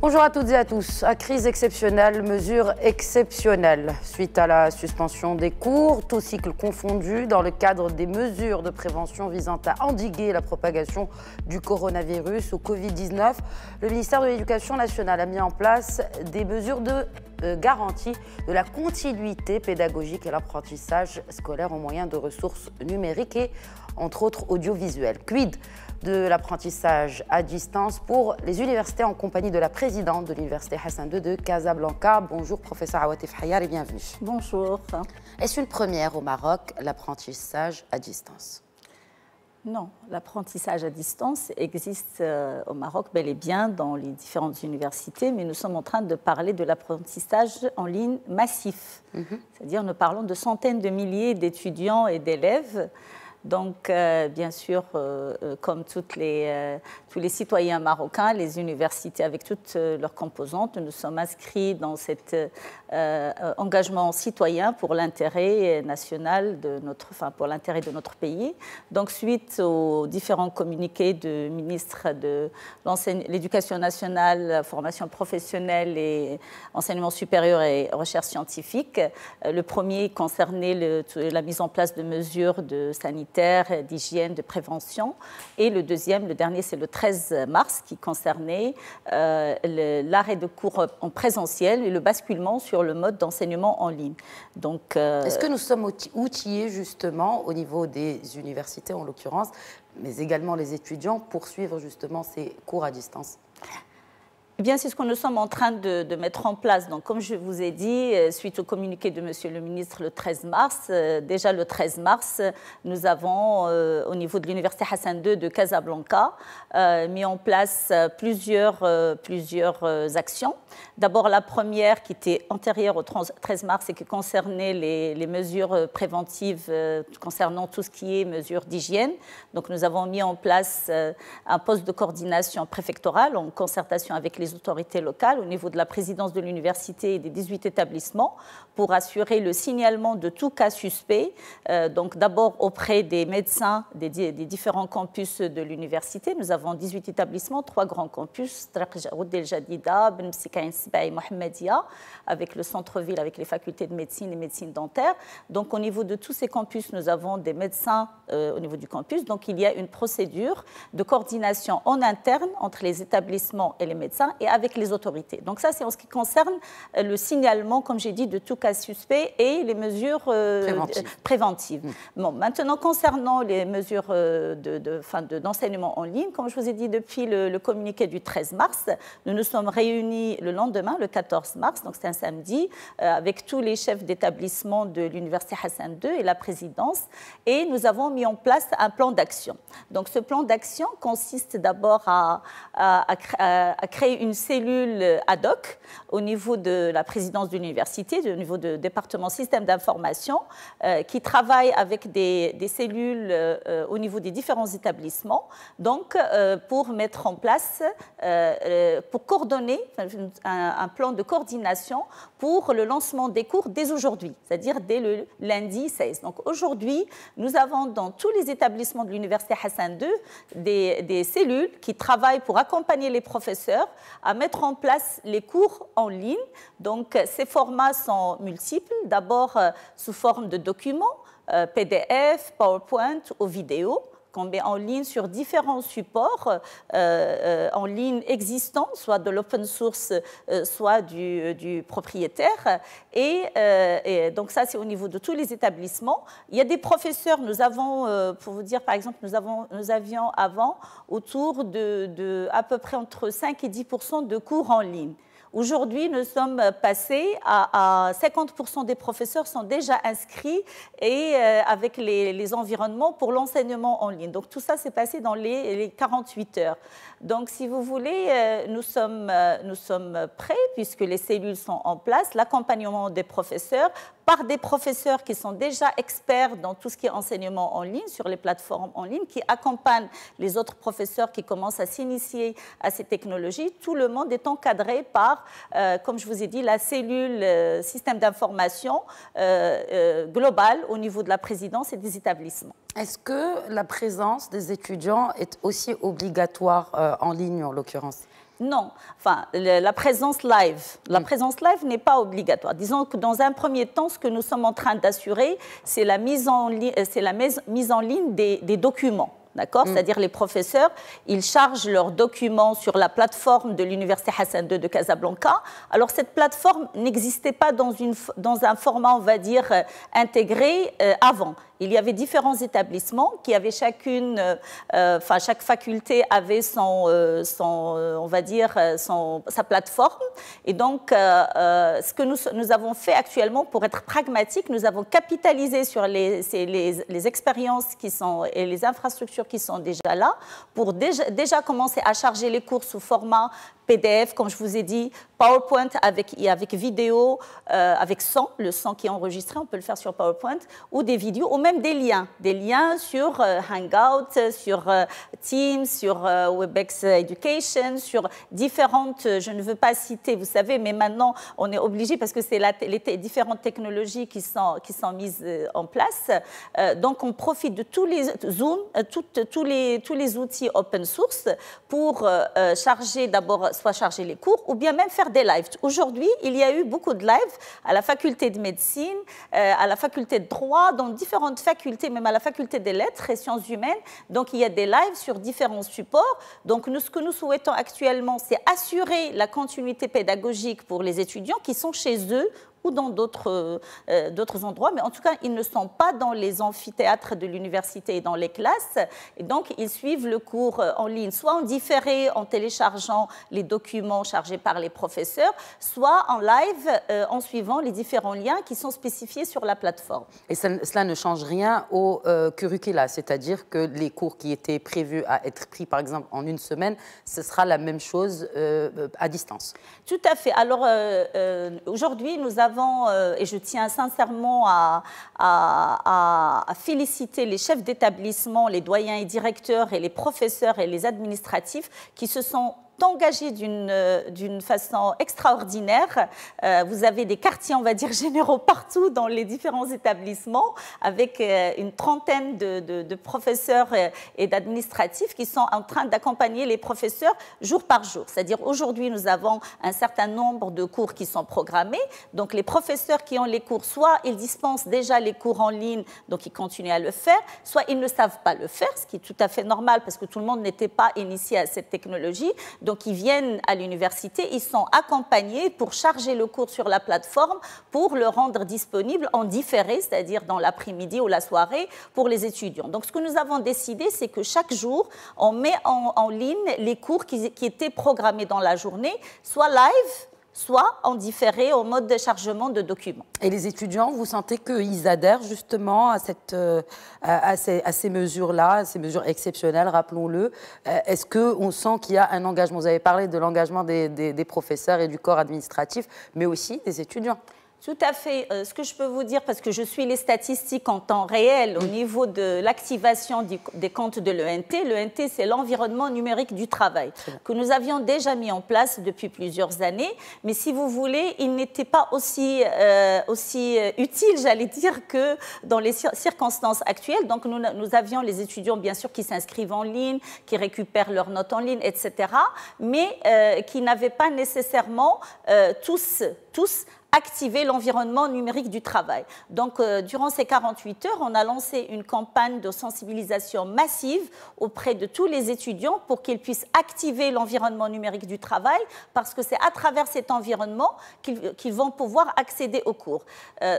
Bonjour à toutes et à tous. À crise exceptionnelle, mesures exceptionnelles. Suite à la suspension des cours, tous cycles confondus, dans le cadre des mesures de prévention visant à endiguer la propagation du coronavirus au Covid-19, le ministère de l'Éducation nationale a mis en place des mesures de garantie de la continuité pédagogique et l'apprentissage scolaire au moyen de ressources numériques et, entre autres, audiovisuelles. Quid de l'apprentissage à distance pour les universités en compagnie de la présidente de l'université Hassan II de Casablanca. Bonjour professeur Awatif Hayar et bienvenue. Bonjour. Est-ce une première au Maroc, l'apprentissage à distance? Non, l'apprentissage à distance existe au Maroc bel et bien dans les différentes universités, mais nous sommes en train de parler de l'apprentissage en ligne massif. C'est-à-dire nous parlons de centaines de milliers d'étudiants et d'élèves. Donc, bien sûr, comme tous les citoyens marocains, les universités avec toutes leurs composantes, nous sommes inscrits dans cet engagement citoyen pour l'intérêt national pour l'intérêt de notre pays. Donc, suite aux différents communiqués du ministre de l'Éducation nationale, la formation professionnelle et enseignement supérieur et recherche scientifique, le premier concernait la mise en place de mesures sanitaires, d'hygiène, de prévention. Et le dernier, c'est le 13 mars, qui concernait l'arrêt de cours en présentiel et le basculement sur le mode d'enseignement en ligne. Donc, est-ce que nous sommes outillés justement au niveau des universités en l'occurrence, mais également les étudiants pour suivre justement ces cours à distance? Eh bien, c'est ce que nous sommes en train de mettre en place. Donc, comme je vous ai dit, suite au communiqué de Monsieur le ministre le 13 mars, déjà le 13 mars, nous avons, au niveau de l'université Hassan II de Casablanca, mis en place plusieurs actions. D'abord, la première qui était antérieure au 13 mars et qui concernait les mesures préventives concernant tout ce qui est mesures d'hygiène. Donc, nous avons mis en place un poste de coordination préfectorale en concertation avec les autorités locales au niveau de la présidence de l'université et des 18 établissements pour assurer le signalement de tout cas suspect, donc d'abord auprès des médecins des différents campus de l'université. Nous avons 18 établissements, 3 grands campus, Oud El Jadida, Ben Msikaïn Sibaï, Mohamedia, avec le centre-ville, avec les facultés de médecine et médecine dentaire. Donc au niveau de tous ces campus, nous avons des médecins au niveau du campus. Donc il y a une procédure de coordination en interne entre les établissements et les médecins et avec les autorités. Donc ça, c'est en ce qui concerne le signalement, comme j'ai dit, de tout cas suspect et les mesures préventives. Bon, maintenant, concernant les mesures d'enseignement en ligne, comme je vous ai dit depuis le communiqué du 13 mars, nous nous sommes réunis le lendemain, le 14 mars, donc c'est un samedi, avec tous les chefs d'établissement de l'université Hassan II et la présidence, et nous avons mis en place un plan d'action. Donc ce plan d'action consiste d'abord à créer une cellule ad hoc au niveau de la présidence de l'université, au niveau du département système d'information, qui travaille avec des cellules au niveau des différents établissements, donc pour mettre en place, pour coordonner un plan de coordination pour le lancement des cours dès aujourd'hui, c'est-à-dire dès le lundi 16. Donc aujourd'hui, nous avons dans tous les établissements de l'université Hassan II des cellules qui travaillent pour accompagner les professeurs à mettre en place les cours en ligne. Donc, ces formats sont multiples. D'abord, sous forme de documents, PDF, PowerPoint ou vidéo, qu'on met en ligne sur différents supports en ligne existants, soit de l'open source, soit du propriétaire. Et donc ça, c'est au niveau de tous les établissements. Il y a des professeurs, nous avons, pour vous dire par exemple, nous avions avant autour de à peu près entre 5 et 10% de cours en ligne. Aujourd'hui, nous sommes passés à 50% des professeurs sont déjà inscrits et avec les environnements pour l'enseignement en ligne. Donc tout ça s'est passé dans les 48 heures. Donc si vous voulez, nous sommes prêts puisque les cellules sont en place, l'accompagnement des professeurs par des professeurs qui sont déjà experts dans tout ce qui est enseignement en ligne, sur les plateformes en ligne, qui accompagnent les autres professeurs qui commencent à s'initier à ces technologies. Tout le monde est encadré par, comme je vous ai dit, la cellule système d'information globale au niveau de la présidence et des établissements. Est-ce que la présence des étudiants est aussi obligatoire en ligne, en l'occurrence ? Non, enfin, la présence live. La présence live n'est pas obligatoire. Disons que dans un premier temps, ce que nous sommes en train d'assurer, c'est la mise en ligne des documents. D'accord, c'est-à-dire les professeurs, ils chargent leurs documents sur la plateforme de l'Université Hassan II de Casablanca. Alors cette plateforme n'existait pas dans un format, on va dire, intégré avant. Il y avait différents établissements qui avaient chaque faculté avait on va dire, sa plateforme. Et donc, ce que nous avons fait actuellement, pour être pragmatique, nous avons capitalisé sur les expériences et les infrastructures qui sont déjà là, pour déjà commencer à charger les cours sous format PDF, comme je vous ai dit, PowerPoint avec vidéo, avec son, le son qui est enregistré, on peut le faire sur PowerPoint, ou des vidéos, ou même des liens sur Hangout, sur Teams, sur WebEx Education, sur différentes, je ne veux pas citer, vous savez, mais maintenant on est obligé parce que c'est les différentes technologies qui sont mises en place. Donc on profite de tous les Zoom, tous les outils open source pour charger d'abord soit charger les cours ou bien même faire des lives. Aujourd'hui, il y a eu beaucoup de lives à la faculté de médecine, à la faculté de droit, dans différentes facultés, même à la faculté des lettres et sciences humaines. Donc, il y a des lives sur différents supports. Donc, ce que nous souhaitons actuellement, c'est assurer la continuité pédagogique pour les étudiants qui sont chez eux ou dans d'autres endroits, mais en tout cas, ils ne sont pas dans les amphithéâtres de l'université et dans les classes, et donc ils suivent le cours en ligne, soit en différé, en téléchargeant les documents chargés par les professeurs, soit en live, en suivant les différents liens qui sont spécifiés sur la plateforme. Et cela ne change rien au curricula, c'est-à-dire que les cours qui étaient prévus à être pris, par exemple, en une semaine, ce sera la même chose à distance. Tout à fait. Alors, aujourd'hui, nous avons, et je tiens sincèrement à féliciter les chefs d'établissement, les doyens et directeurs et les professeurs et les administratifs qui se sont engagés d'une façon extraordinaire. Vous avez des quartiers, on va dire, généraux partout dans les différents établissements avec une trentaine de professeurs et d'administratifs qui sont en train d'accompagner les professeurs jour par jour. C'est-à-dire aujourd'hui, nous avons un certain nombre de cours qui sont programmés. Donc les professeurs qui ont les cours, soit ils dispensent déjà les cours en ligne, donc ils continuent à le faire, soit ils ne savent pas le faire, ce qui est tout à fait normal parce que tout le monde n'était pas initié à cette technologie. Donc, ils viennent à l'université, ils sont accompagnés pour charger le cours sur la plateforme, pour le rendre disponible en différé, c'est-à-dire dans l'après-midi ou la soirée, pour les étudiants. Donc, ce que nous avons décidé, c'est que chaque jour, on met en ligne les cours qui étaient programmés dans la journée, soit live, soit en différé au mode de chargement de documents. Et les étudiants, vous sentez qu'ils adhèrent justement à ces mesures-là, à ces mesures exceptionnelles, rappelons-le. Est-ce qu'on sent qu'il y a un engagement? Vous avez parlé de l'engagement des professeurs et du corps administratif, mais aussi des étudiants. Tout à fait. Ce que je peux vous dire, parce que je suis les statistiques en temps réel au niveau de l'activation des comptes de l'ENT. L'ENT, c'est l'environnement numérique du travail que nous avions déjà mis en place depuis plusieurs années. Mais si vous voulez, il n'était pas aussi utile, j'allais dire, que dans les circonstances actuelles. Donc, nous avions les étudiants, bien sûr, qui s'inscrivent en ligne, qui récupèrent leurs notes en ligne, etc., mais qui n'avaient pas nécessairement tous activer l'environnement numérique du travail. Donc, durant ces 48 heures, on a lancé une campagne de sensibilisation massive auprès de tous les étudiants pour qu'ils puissent activer l'environnement numérique du travail parce que c'est à travers cet environnement qu'ils vont pouvoir accéder aux cours.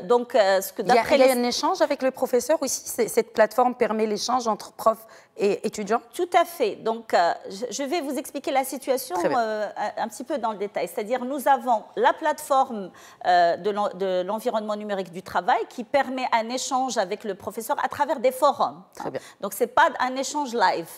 Donc, il y a un échange avec le professeur aussi? Cette plateforme permet l'échange entre profs et étudiants? Tout à fait. Donc, je vais vous expliquer la situation un petit peu dans le détail. C'est-à-dire, nous avons la plateforme de l'environnement numérique du travail qui permet un échange avec le professeur à travers des forums. Très bien. Donc, ce n'est pas un échange live.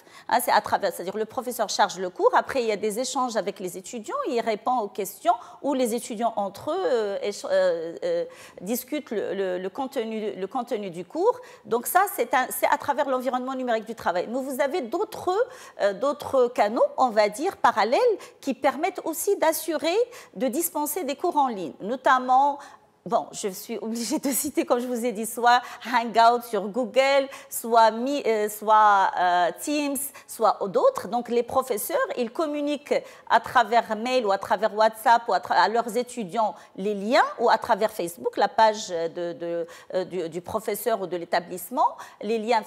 C'est à travers, c'est-à-dire le professeur charge le cours, après il y a des échanges avec les étudiants, il répond aux questions ou les étudiants entre eux discutent le contenu du cours. Donc ça, c'est à travers l'environnement numérique du travail. Mais vous avez d'autres canaux, on va dire, parallèles qui permettent aussi de dispenser des cours en ligne, notamment bon, je suis obligée de citer, comme je vous ai dit, soit Hangout sur Google, soit Teams, soit d'autres. Donc, les professeurs, ils communiquent à travers mail ou à travers WhatsApp ou à leurs étudiants les liens, ou à travers Facebook, la page du professeur ou de l'établissement, les liens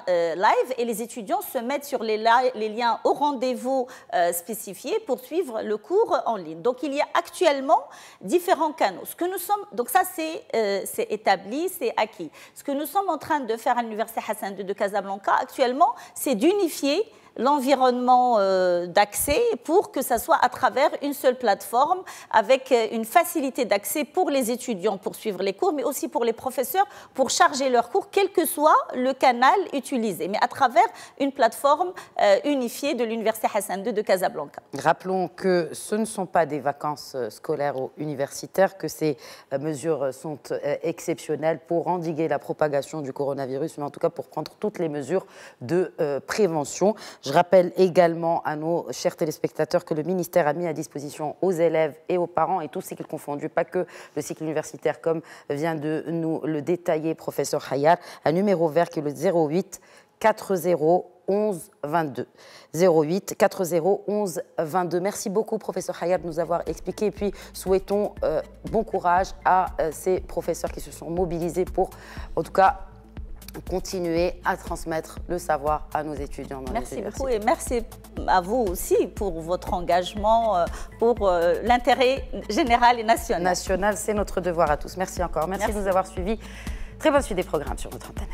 live, et les étudiants se mettent sur les liens au rendez-vous spécifiés pour suivre le cours en ligne. Donc, il y a actuellement différents canaux. Donc ça, c'est établi, c'est acquis. Ce que nous sommes en train de faire à l'Université Hassan II de Casablanca actuellement, c'est d'unifier l'environnement d'accès pour que ça soit à travers une seule plateforme avec une facilité d'accès pour les étudiants pour suivre les cours, mais aussi pour les professeurs pour charger leurs cours, quel que soit le canal utilisé, mais à travers une plateforme unifiée de l'Université Hassan II de Casablanca. Rappelons que ce ne sont pas des vacances scolaires ou universitaires, que ces mesures sont exceptionnelles pour endiguer la propagation du coronavirus, mais en tout cas pour prendre toutes les mesures de prévention. Je rappelle également à nos chers téléspectateurs que le ministère a mis à disposition aux élèves et aux parents, et tous cycles confondus, pas que le cycle universitaire, comme vient de nous le détailler professeur Hayar, un numéro vert qui est le 08 40 11 22. 08 40 11 22. Merci beaucoup, professeur Hayat, de nous avoir expliqué. Et puis, souhaitons bon courage à ces professeurs qui se sont mobilisés pour, en tout cas, continuer à transmettre le savoir à nos étudiants dans les universités. Merci beaucoup, et merci à vous aussi pour votre engagement pour l'intérêt général et national. National, c'est notre devoir à tous. Merci encore. Merci de nous avoir suivis. Très bonne suite des programmes sur notre antenne.